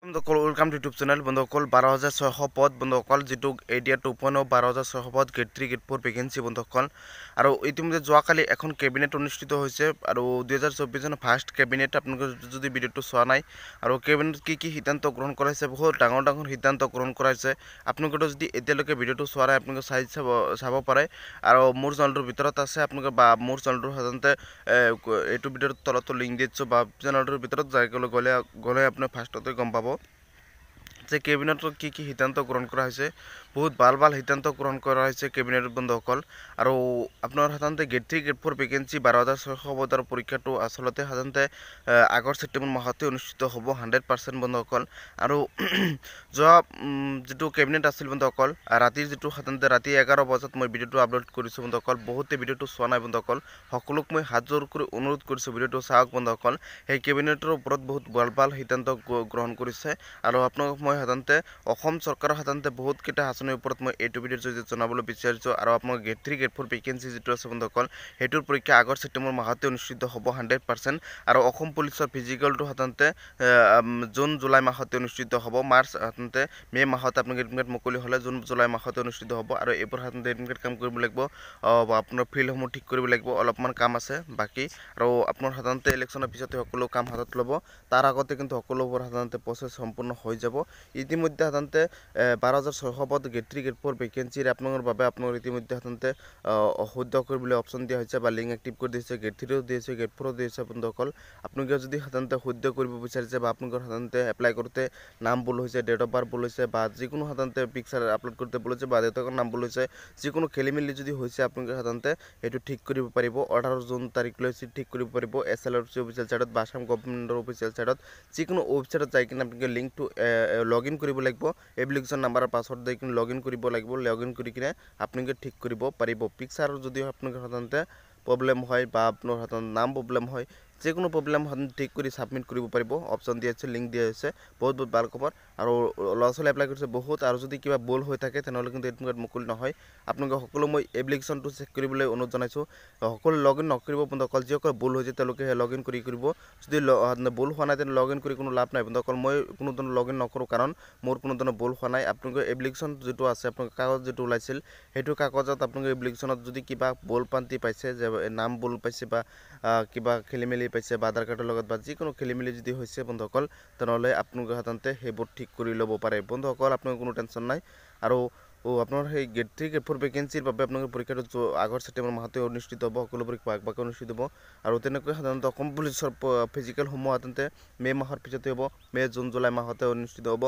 বন্ধুসকল welcome to YouTube channel. বন্ধুসকল 12,600 পদ বন্ধুসকল যেটো এডিয়া 2.0 12,600 পদ গেট 3 গেট 4 ভেকেন্সি বন্ধুসকল। আৰু ইতিমধ্যে যোৱাকালি এখন কেবিনেট অনুষ্ঠিত হৈছে আৰু 2024 চনৰ ফাৰ্ষ্ট কেবিনেট। আপোনালোকে যদি ভিডিঅ'টো চোৱা নাই আৰু কেবিনেট কি সিদ্ধান্ত গ্ৰহণ কৰাইছে, বহুত ডাঙৰ ডাঙৰ সিদ্ধান্ত গ্ৰহণ কৰাইছে। আপোনালোকে যদি এতিয়ালৈকে ভিডিঅ'টো চোৱা নাই আপোনালোকে চাব পাৰে আৰু মোৰ চেনেলটোৰ ভিতৰত আছে। আপোনালোকে বা মোৰ চেনেলটোৰ সাধাৰণতে এইটো ভিডিঅ'ৰ তলতো লিংক দি দিছোঁ, বা চেনেলটোৰ ভিতৰত যাই গ'লে আপুনি ফাৰ্ষ্টতে গম পাব যে কেবিনেটত কি সিদ্ধান্ত গ্ৰহণ কৰা হৈছে। বহুত ভাল সিদ্ধান্ত গ্ৰহণ কৰা হৈছে কেবিনেটত বন্ধুসকল। আৰু আপোনাৰ সাধাৰণতে গেট 3 গেট 4 ভেকেন্সি 12,600 পদৰ পৰীক্ষাটো আচলতে সাধাৰণতে আগৰ ছেপ্টেম্বৰ মাহতে অনুষ্ঠিত হ'ব 100% বন্ধুসকল। আৰু যোৱা যিটো কেবিনেট আছিল বন্ধুসকল, ৰাতিৰ যিটো সাধাৰণতে ৰাতি 11 বজাত মই ভিডিঅ'টো আপলোড কৰিছোঁ বন্ধুসকল। বহুতে ভিডিঅ'টো চোৱা নাই বন্ধুসকল, সকলোক মই হাত জোৰ কৰি অনুৰোধ কৰিছোঁ ভিডিঅ'টো চাওক বন্ধুসকল। সেই কেবিনেটৰ ওপৰত বহুত ভাল সিদ্ধান্ত গ্ৰহণ কৰিছে। আৰু আপোনালোকক মই সাধাৰণতে অসম চৰকাৰৰ সাধাৰণতে বহুতকেইটা আঁচনিৰ ওপৰত মই এইটো ভিডিঅ'ৰ জৰিয়তে জনাবলৈ বিচাৰিছোঁ। আৰু আপোনালোক গেট 3 গেট 4 ভেকেন্সি যিটো আছে বন্ধুসকল, সেইটোৰ পৰীক্ষা আগৰ ছেপ্টেম্বৰ মাহতে অনুষ্ঠিত হ'ব 100%। আৰু অসম পুলিচৰ ফিজিকেলটো সাধাৰণতে জুন জুলাই মাহতে অনুষ্ঠিত হ'ব। মাৰ্চ সাধাৰণতে মে' মাহত আপোনালোকে এডমিট মুকলি হ'লে জুন জুলাই মাহতে অনুষ্ঠিত হ'ব। আৰু এইবোৰ সাধাৰণতে এডমিট কাম কৰিব লাগিব, আপোনাৰ ফিল্ডসমূহ ঠিক কৰিব লাগিব, অলপমান কাম আছে বাকী। আৰু আপোনাৰ সাধাৰণতে ইলেকশ্যনৰ পিছতে সকলো কাম হাতত ল'ব, তাৰ আগতে কিন্তু সকলোবোৰ সাধাৰণতে প্ৰচেছ সম্পূৰ্ণ হৈ যাব। ইতিমধ্যে সাধাৰণতে 12,600 পদ গেট 3 গেট 4 ভেকেন্সিৰ আপোনালোকৰ বাবে আপোনালোকৰ ইতিমধ্যে সাধাৰণতে সদ্য কৰিবলৈ অপশ্যন দিয়া হৈছে বা লিংক এক্টিভ কৰি দিছে। গেট 3ও দিছে, গেট 4ও দিছে বন্ধুসকল। আপোনালোকে যদি সাধাৰণতে সদ্য কৰিব বিচাৰিছে বা আপোনালোকৰ সাধাৰণতে এপ্লাই কৰোঁতে নাম ভুল হৈছে, ডেট অফ বাৰ্থ ভুল হৈছে, বা যিকোনো সাধাৰণতে পিকচাৰ আপলোড কৰোঁতে ভুল হৈছে, বা দেউতাকৰ নাম ভুল হৈছে, যিকোনো খেলি মেলি যদি হৈছে আপোনালোকে সাধাৰণতে সেইটো ঠিক কৰিব পাৰিব। 18 জুন তাৰিখলৈ ঠিক কৰিব পাৰিব SLRC অফিচিয়েল ছাইটত বা আসাম গভৰ্ণমেণ্টৰ অফিচিয়েল ছাইটত। যিকোনো ৱেবছাইটত যাই কিনে আপোনালোকে লিংকটো লগ ইন কৰিব লাগিব, এপ্লিকেশ্যন নাম্বাৰ আৰু পাছৱৰ্ড দি কিনে লগ ইন কৰিব লাগিব। লগ ইন কৰি কিনে আপোনালোকে ঠিক কৰিব পাৰিব। পিকচাৰ যদি আপোনালোকৰ সাধাৰণতে প্ৰব্লেম হয় বা আপোনাৰ সাধাৰণতে নাম প্ৰব্লেম হয়, যিকোনো প্ৰব্লেম ঠিক কৰি ছাবমিট কৰিব পাৰিব। অপশ্যন দিয়া হৈছে, লিংক দিয়া হৈছে, বহুত ভাল খবৰ। আৰু ল'ৰা ছোৱালী এপ্লাই কৰিছে বহুত। আৰু যদি কিবা ভুল হৈ থাকে তেনেহ'লে কিন্তু এডমিট মুকলি নহয়। আপোনালোকে সকলো মই এপ্লিকেশ্যনটো চেক কৰিবলৈ অনুৰোধ জনাইছোঁ। সকলো লগ ইন নকৰিব বন্ধুসকল, যিসকল ভুল হৈছে তেওঁলোকে লগ ইন কৰিব। যদি ভুল হোৱা নাই তেন্তে লগ ইন কৰি কোনো লাভ নাই বন্ধুসকল। মই কোনো ধৰণৰ লগ ইন নকৰোঁ, কাৰণ মোৰ কোনো ধৰণৰ ভুল হোৱা নাই। আপোনালোকে এপ্লিকেশ্যন যিটো আছে, আপোনালোকৰ কাগজ যিটো ওলাইছিল, সেইটো কাগজত আপোনালোকে এপ্লিকেশ্যনত যদি কিবা ভুল পান্তি পাইছে, যে নাম ভুল পাইছে বা কিবা খেলি মেলি পাইছে বা আধাৰ কাৰ্ডৰ লগত বা যিকোনো খেলি মেলি যদি হৈছে বন্ধুসকল, তেনেহ'লে আপোনালোকে সাধাৰণতে সেইবোৰ ঠিক কৰি ল'ব পাৰে বন্ধুসকল। আপোনালোকৰ কোনো টেনশ্যন নাই। আৰু আপোনাৰ সেই গেট 3 গেট 4 ভেকেন্সিৰ বাবে আপোনালোকৰ পৰীক্ষাটো আগৰ ছেপ্টেম্বৰ মাহতে অনুষ্ঠিত হ'ব, সকলো পৰীক্ষা আগভাগে অনুষ্ঠিত হ'ব। আৰু তেনেকৈ সাধাৰণতে অসম পুলিচৰ ফিজিকেলসমূহ সাধাৰণতে মে' মাহৰ পিছতে হ'ব, মে' জুন জুলাই মাহতে অনুষ্ঠিত হ'ব।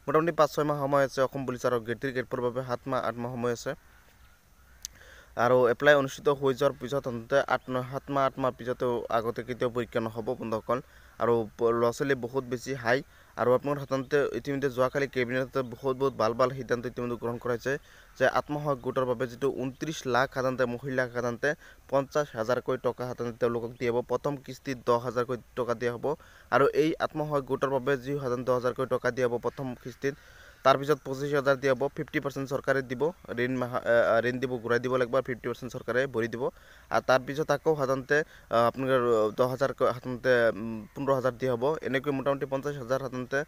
মোটামুটি 5-6 মাহ সময় আছে অসম পুলিচ আৰু গেট 3 গেট 4 বাবে 7 মাহ 8 মাহ সময় আছে। আৰু এপ্লাই অনুষ্ঠিত হৈ যোৱাৰ পিছত সাধাৰণতে 7 মাহ 8 মাহ পিছতে আগতে কেতিয়াও পৰীক্ষা নহ'ব বন্ধুসকল। আৰু ল'ৰা ছোৱালী বহুত বেছি হাই। আৰু আপোনাৰ সাধাৰণতে ইতিমধ্যে যোৱাকালি কেবিনেটত বহুত ভাল সিদ্ধান্ত ইতিমধ্যে গ্ৰহণ কৰা হৈছে, যে আত্মসহায়ক গোটৰ বাবে যিটো 29 লাখ সাধাৰণতে মহিলাক সাধাৰণতে 50,000কৈ টকা সাধাৰণতে তেওঁলোকক দিয়া হ'ব। প্ৰথম কিস্তিত 10,000কৈ টকা দিয়া হ'ব। আৰু এই আত্মসহায়ক গোটৰ বাবে যি সাধাৰণতে 10,000কৈ টকা দিয়া হ'ব প্ৰথম কিস্তিত, তাৰপিছত 25,000 দিয়া হ'ব। 50% চৰকাৰে দিব, ঋণ দিব, ঘূৰাই দিব লাগিব, আৰু 50% চৰকাৰে ভৰি দিব। আৰু তাৰপিছত আকৌ সাধাৰণতে আপোনালোকৰ 10,000কৈ সাধাৰণতে 15,000 দিয়া হ'ব। এনেকৈ মোটামুটি 50,000 সাধাৰণতে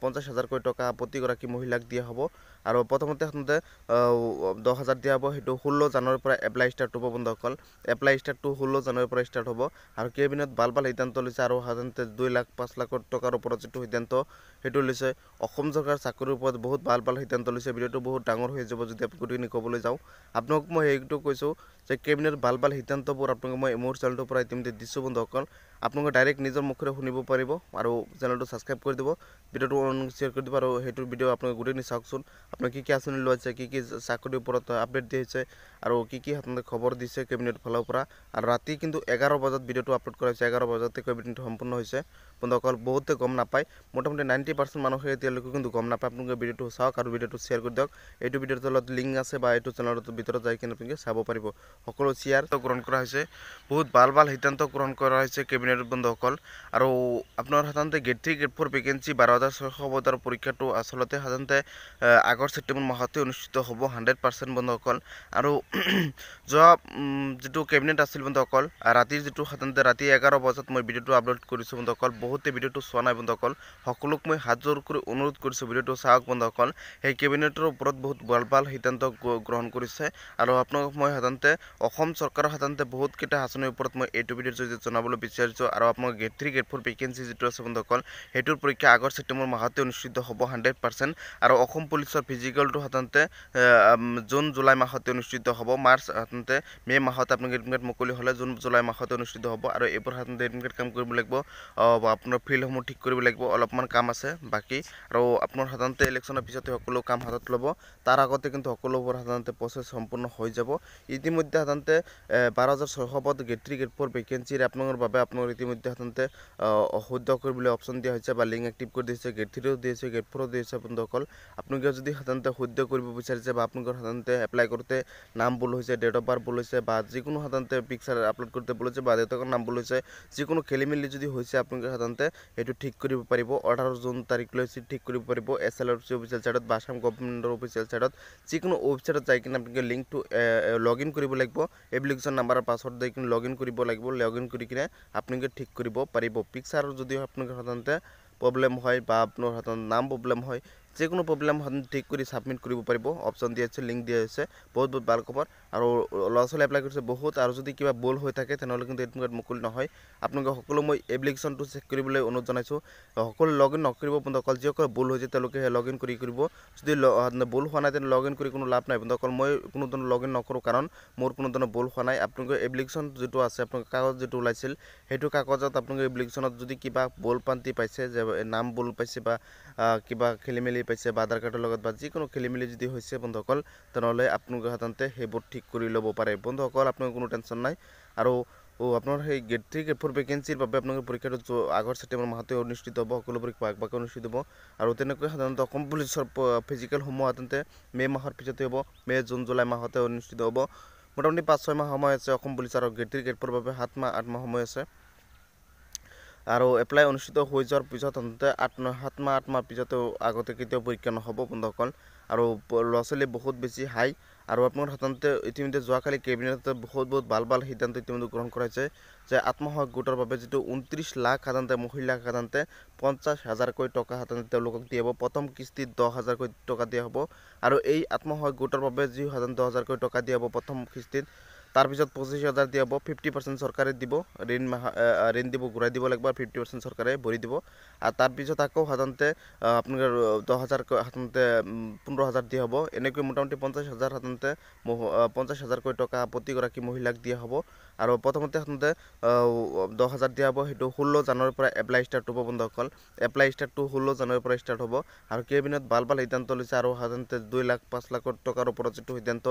50,000কৈ টকা প্ৰতিগৰাকী মহিলাক দিয়া হ'ব। আৰু প্ৰথমতে সাধাৰণতে 10,000 দিয়া হ'ব। সেইটো 16 জানুৱাৰীৰ পৰা এপ্লাই ষ্টাৰ্ট হ'ব বন্ধুসকল। এপ্লাই ষ্টাৰ্টটো 16 জানুৱাৰীৰ পৰা ষ্টাৰ্ট হ'ব। আৰু কেবিনেট ভাল সিদ্ধান্ত লৈছে। আৰু সাধাৰণতে 2 লাখ 5 লাখ টকাৰ ওপৰত যিটো সিদ্ধান্ত সেইটো লৈছে। অসম চৰকাৰ চাকৰিৰ ওপৰত বহুত ভাল সিদ্ধান্ত লৈছে। ভিডিঅ'টো বহুত ডাঙৰ হৈ যাব যদি গোটেইখিনি ক'বলৈ যাওঁ। আপোনালোকক মই সেইটো কৈছোঁ যে কেবিনেট ভাল সিদ্ধান্তবোৰ আপোনালোকে মই মোৰ চেনেলটোৰ পৰা ইতিমধ্যে দিছোঁ বন্ধুসকল। আপোনালোকে ডাইৰেক্ট নিজৰ মুখেৰে শুনিব পাৰিব। আৰু চেনেলটো ছাবস্ক্ৰাইব কৰি দিব, ভিডিঅ'টো শ্বেয়াৰ কৰি দিব। আৰু সেইটো ভিডিঅ' আপোনালোকে গোটেইখিনি চাওকচোন। আপোনাৰ কি আঁচনি লৈছে, কি চাকৰিৰ ওপৰত আপডেট দিয়া হৈছে, আৰু কি সাধাৰণতে খবৰ দিছে কেবিনেট ফালৰ পৰা। আৰু ৰাতি কিন্তু 11 বজাত ভিডিঅ'টো আপলোড কৰা হৈছে, 11 বজাতে কেবিনেটটো সম্পূৰ্ণ হৈছে বন্ধুসকল। বহুতে গম নাপায়, মোটামুটি 90% মানুহে এতিয়ালৈকে কিন্তু গম নাপায়। আপোনালোকে ভিডিঅ'টো চাওক আৰু ভিডিঅ'টো শ্বেয়াৰ কৰি দিয়ক এইটো ভিডিঅ'ৰ তলত লিংক আছে বা এইটো চেনেলৰ ভিতৰত যাই কিনে আপোনালোকে চাব পাৰিব সকলো শ্বেয়াৰ গ্ৰহণ কৰা হৈছে বহুত ভাল সিদ্ধান্ত গ্ৰহণ কৰা হৈছে কেবিনেট বন্ধুসকল আৰু আপোনাৰ সাধাৰণতে গ্ৰেড 3 গ্ৰেড 4 ভেকেন্সি 12,600 পদৰ পৰীক্ষাটো আচলতে সাধাৰণতে আগৰ ছেপ্টেম্বৰ মাহতে অনুষ্ঠিত হ'ব 100% বন্ধুসকল আৰু যোৱা যেটো কেবিনেট আছিল বন্ধুসকল ৰাতিৰ যেটো সাধাৰণতে ৰাতি 11 বজাত মই ভিডিঅ'টো আপলোড কৰিছোঁ বন্ধুসকল বহুতে ভিডিঅ'টো চোৱা নাই বন্ধুসকল সকলোক মই হাত জোৰ কৰি অনুৰোধ কৰিছোঁ ভিডিঅ'টো চাওক বন্ধুসকল এই কেবিনেটৰ ওপৰত বহুত ভাল সিদ্ধান্ত গ্ৰহণ কৰিছে আৰু আপোনালোকক মই সাধাৰণতে অসম চৰকাৰৰ সাধাৰণতে বহুত কেইটা আঁচনিৰ ওপৰত মই এইটো ভিডিঅ'ৰ জৰিয়তে জনাবলৈ বিচাৰিছোঁ আৰু আপোনালোক গ্ৰেড 3 গ্ৰেড 4 ভেকেন্সি যেটো আছে বন্ধুসকল হেতুৰ পৰীক্ষা আগৰ ছেপ্টেম্বৰ মাহতে অনুষ্ঠিত হ'ব 100% আৰু অসম পুলিচৰ ফিজিকেলটো সাধাৰণতে জুন জুলাই মাহতে অনুষ্ঠিত হ'ব মাৰ্চ সাধাৰণতে মে মাহত আপোনালোকে এডমিট মুকলি হ'লে জুন জুলাই মাহতে অনুষ্ঠিত হ'ব আৰু এইবোৰ সাধাৰণতে এডমিট কাম কৰিব লাগিব আপোনাৰ ফিল্ডসমূহ ঠিক কৰিব লাগিব অলপমান কাম আছে বাকি আৰু আপোনাৰ সাধাৰণতে ইলেকশ্যনৰ পিছতে সকলো কাম হাতত ল'ব তাৰ আগতে কিন্তু সকলোবোৰ সাধাৰণতে প্ৰচেছ সম্পূৰ্ণ হৈ যাব ইতিমধ্যে সাধাৰণতে 12,600 পদ গ্ৰেড 3 গ্ৰেড 4 ভেকেন্সিৰ আপোনালোকৰ বাবে আপোনালোকৰ ইতিমধ্যে সাধাৰণতে সদ্য কৰিবলৈ অপশ্যন দিয়া হৈছে বা লিংক এক্টিভ কৰি দিছে গ্ৰেড 3ও দিছে গ্ৰেড 4ও দিছে বন্ধুসকল আপোনালোকে যদি সাধাৰণতে সদ্য কৰিব বিচাৰিছে বা আপোনালোকৰ সাধাৰণতে এপ্লাই কৰোঁতে নাম ভুল হৈছে ডেট অফ বাৰ্থ ভুল হৈছে বা যিকোনো সাধাৰণতে পিকচাৰ আপলোড কৰোঁতে ভুল হৈছে বা দেউতাকৰ নাম ভুল হৈছে যিকোনো খেলিমেলি যদি হৈছে আপোনালোকে সাধাৰণতে এইটো ঠিক কৰিব পাৰিব 18 জুন তাৰিখলৈ ঠিক কৰিব পাৰিব SLRC অফিচিয়েল সাইটত বা আসাম গভৰ্ণমেণ্টৰ অফিচিয়েল সাইটত যিকোনো ৱেবছাইটত যাই কিনে আপোনালোকে লিংকটো লগইন কৰিব লাগিব এপ্লিকেশ্যন নাম্বাৰ আৰু পাছৱৰ্ড দি কিনে লগইন কৰিব লাগিব লগইন কৰি কিনে আপোনালোকে ঠিক কৰিব পাৰিব পিকচাৰ যদি আপোনালোকৰ সাধাৰণতে প্ৰব্লেম হয় বা আপোনাৰ সাধাৰণতে নাম প্ৰব্লেম হয় যিকোনো প্ৰব্লেম ঠিক কৰি সাবমিট কৰিব পাৰিব অপশ্যন দিয়া আছে লিংক দিয়া আছে বহুত ভাল খবৰ আৰু ল'ৰা-ছোৱালী এপ্লাই কৰিছে বহুত আৰু যদি কিবা ভুল হৈ থাকে তেনেহ'লে কিন্তু এডমিট মুকলি নহয় আপোনালোকে সকলো মই এপ্লিকেশ্যনটো চেক কৰিবলৈ অনুৰোধ জনাইছোঁ সকলো লগইন নকৰিব বন্ধুসকল যিসকল ভুল হৈছে তেওঁলোকে লগইন কৰিব যদি ভুল হোৱা নাই তেনে লগইন কৰি কোনো লাভ নাই বন্ধুসকল মই কোনো ধৰণৰ লগইন নকৰোঁ কাৰণ মোৰ কোনো ধৰণৰ ভুল হোৱা নাই আপোনালোকে এপ্লিকেশ্যন যেটো আছে আপোনালোকৰ কাগজ যেটো ওলাইছিল সেইটো কাগজত আপোনালোকে এপ্লিকেশ্যনত যদি কিবা ভুল পান্তি পাইছে যে নাম ভুল পাইছে বা কিবা খেলিমেলি পাইছে বা আধাৰ কাৰ্ডৰ লগত বা যিকোনো খেলিমেলি যদি হৈছে বন্ধুসকল তেনেহ'লে আপোনালোকে সাধাৰণতে সেইবোৰ ঠিক কৰি ল'ব পাৰে বন্ধুসকল আপোনালোকৰ কোনো টেনশ্যন নাই আৰু আপোনাৰ সেই গ্ৰেড 3 গ্ৰেড 4 ভেকেন্সিৰ বাবে আপোনালোকৰ পৰীক্ষাটো আগৰ ছেপ্টেম্বৰ মাহতে অনুষ্ঠিত হ'ব সকলো পৰীক্ষা আগভাগে অনুষ্ঠিত হ'ব আৰু তেনেকৈ সাধাৰণতে অসম পুলিচৰ ফিজিকেলসমূহ সাধাৰণতে মে মাহৰ পিছতে হ'ব মে জুন জুলাই মাহতে অনুষ্ঠিত হ'ব মোটামুটি 5-6 মাহ সময় আছে অসম পুলিচৰ গ্ৰেড 3 গ্ৰেড 4 বাবে 7 মাহ 8 মাহ সময় আছে আৰু এপ্লাই অনুষ্ঠিত হৈ যোৱাৰ পিছত সাধাৰণতে 7 মাহ 8 মাহ পিছতে আগতে কেতিয়াও পৰীক্ষা নহ'ব বন্ধুসকল আৰু ল'ৰা-ছোৱালী বহুত বেছি হাই আৰু আপোনালোকৰ সাধাৰণতে ইতিমধ্যে যোৱাকালি কেবিনেটত বহুত ভাল সিদ্ধান্ত ইতিমধ্যে গ্ৰহণ কৰা হৈছে যে আত্মসহায়ক গোটৰ বাবে যেটো 29 লাখ সাধাৰণতে মহিলাক সাধাৰণতে 50,000কৈ টকা সাধাৰণতে তেওঁলোকক দিয়া হ'ব প্ৰথম কিস্তিত 10,000কৈ টকা দিয়া হ'ব আৰু এই আত্মসহায়ক গোটৰ বাবে যি সাধাৰণতে 10,000কৈ টকা দিয়া হ'ব প্ৰথম কিস্তিত তাৰপিছত 25,000 দিয়া হ'ব 50% চৰকাৰে দিব ঋণ দিব ঘূৰাই দিব লাগিব 50% চৰকাৰে ভৰি দিব আৰু তাৰপিছত আকৌ সাধাৰণতে আপোনালোকৰ 10,000 সাধাৰণতে 15,000 দিয়া হ'ব এনেকৈ মোটামুটি 50,000 সাধাৰণতে 50,000কৈ টকা প্ৰতিগৰাকী মহিলাক দিয়া হ'ব আৰু প্ৰথমতে সাধাৰণতে 10,000 দিয়া হ'ব সেইটো 16 জানুৱাৰীৰ পৰা এপ্লাই ষ্টাৰ্ট হ'ব বন্ধুসকল এপ্লাই ষ্টাৰ্টটো 16 জানুৱাৰীৰ পৰা ষ্টাৰ্ট হ'ব আৰু কেবিনেট ভাল সিদ্ধান্ত লৈছে আৰু সাধাৰণতে 2 লাখ 5 লাখ টকাৰ ওপৰত যেটো সিদ্ধান্ত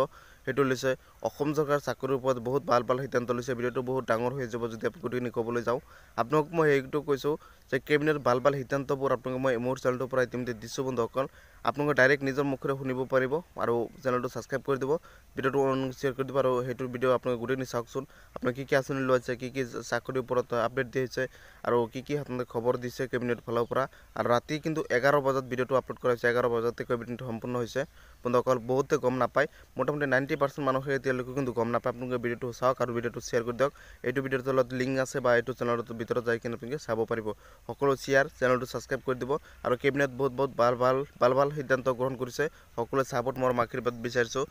সেইটো লৈছে অসম চৰকাৰ চাকৰিৰ ওপৰত বহুত ভাল সিদ্ধান্ত লৈছে ভিডিঅ'টো বহুত ডাঙৰ হৈ যাব যদি আপুনি গোটেইখিনি ক'বলৈ যাওঁ আপোনাক মই এইটো কৈছোঁ যে কেবিনেট ভাল সিদ্ধান্তবোৰ আপোনাক মই মোৰ চেনেলটোৰ পৰা ইতিমধ্যে দিছোঁ বন্ধুসকল আপোনালোকে ডাইৰেক্ট নিজৰ মুখেৰে শুনিব পাৰিব আৰু চেনেলটো সাবস্ক্ৰাইব কৰি দিব ভিডিঅ'টো শ্বেয়াৰ কৰি দিব আৰু সেইটো ভিডিঅ' আপোনালোকে গোটেইখিনি চাওকচোন আপোনাক কি আঁচনি লৈছে কি চাকৰিৰ ওপৰত আপডেট দিছে আৰু কি সাধাৰণতে খবৰ দিছে কেবিনেট ফালৰ পৰা আৰু ৰাতি কিন্তু 11 বজাত ভিডিঅ'টো আপলোড কৰা হৈছে 11 বজাতে কেবিনেট সম্পূৰ্ণ হৈছে বন্ধুসকল বহুতে গম নাপায় মোটামুটি 90% মানুহে এতিয়ালৈকে কিন্তু গম নাপায় আপোনালোকে ভিডিঅ'টো চাওক আৰু ভিডিঅ'টো শ্বেয়াৰ কৰি দিয়ক এইটো ভিডিঅ'ৰ তলত লিংক আছে বা এইটো চেনেলৰ ভিতৰত যাই কিনে আপোনালোকে চাব পাৰিব সকলো শ্বেয়াৰ চেনেলটো সাবস্ক্ৰাইব কৰি দিব আৰু কেবিনেট বহুত ভাল সিদ্ধান্ত গ্ৰহণ কৰিছে সকলোৱে সাপোৰ্ট মোৰ আশীৰ্বাদ বিচাৰিছোঁ।